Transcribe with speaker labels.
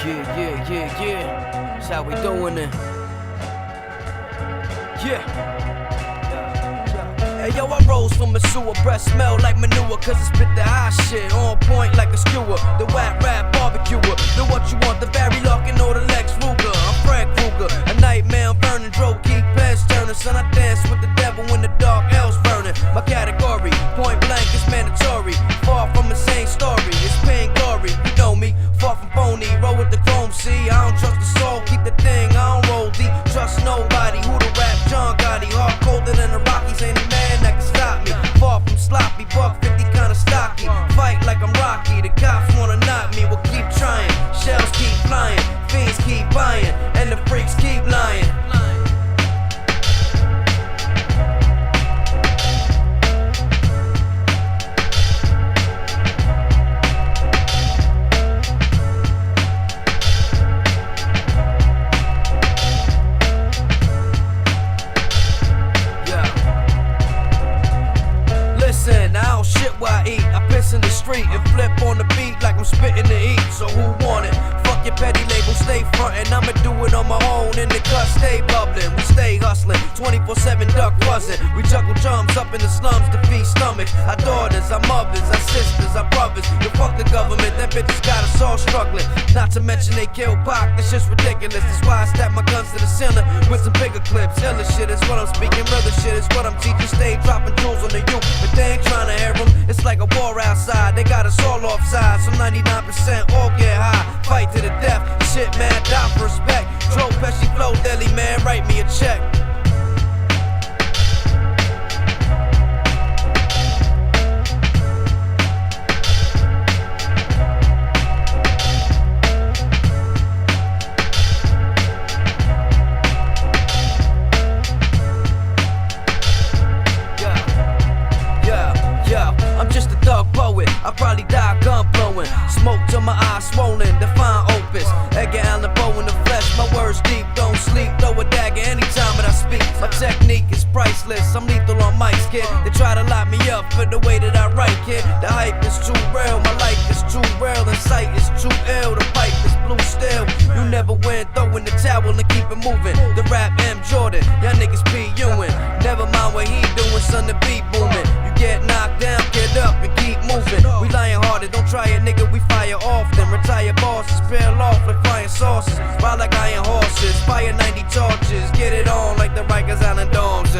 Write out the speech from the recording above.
Speaker 1: Yeah. That's how we doing it. Yeah. Hey yo, I rose from a sewer, breath smell like manure, cause I spit the hot shit, on point like a skewer. The whack rap barbecuer, the what you want, the Barry Larkin or the Lex Ruger. I'm Frank Kruger, a nightmare on Vernon, drove keep pants turning. Son, I dance with the devil when the dark hell's burning. My category, point blank is mandatory. Far from the same story, it's pain glory. You know me, far from phony, roll with the chrome. See, I don't trust the soul, keep the thing, I don't roll deep. Trust nobody, who the rap John Gotti. Hard colder than the Rockies, ain't a man that can stop me. Far from sloppy, buck 50 kinda stocky. Fight like I'm Rocky, the cops wanna knock me. We'll keep trying, shells keep flying, fiends keep buying, and the freaks keep lying. Listen, I don't shit while I eat. I piss in the street and flip on the beat like I'm spitting to eat. So who want it? Fuck your petty label, stay frontin'. I'ma do it on my own. In the cut, stay bubbling. We stay hustling, 24/7 duck buzzing. We juggle drums up in the slums to feed stomachs. Our daughters, our mothers, our sisters, our brothers. You fuck the government, them bitches got us all struggling. Not to mention they kill Pac, that's just ridiculous. That's why I stack my guns to the ceiling with some bigger clips. Iller shit is what I'm speaking, realer shit is what I'm teaching. Stay dropping jewels on the youth, but they ain't trying to hear them. It's like a war outside, they got us all offside. So 99% all get high, fight to the death. Shit, man, die for respect. Joe Pesci flow deli, man, write me a check. I'm just a thug poet, I probably die gun blowing. Smoke till my eyes swollen, define opus. Edgar Allan Poe in the flesh, my words deep, don't sleep. Throw a dagger anytime that I speak. My technique is priceless, I'm lethal on mics, kid. They try to lock me up for the way that I write, kid. The hype is too real, my life is too real, and sight is too ill. The pipe is blue still. You never win, throw in the towel and keep it moving. The rap M. Jordan, y'all niggas P. Ewing. Never mind what he doing, son, the beat booming. You get knocked down, get up and keep moving. We lying harder, don't try it, nigga, we fire often. Retire bosses, peel off like flying saucers. Ride like iron horses, fire 90 torches. Get it on like the Rikers Island dogs.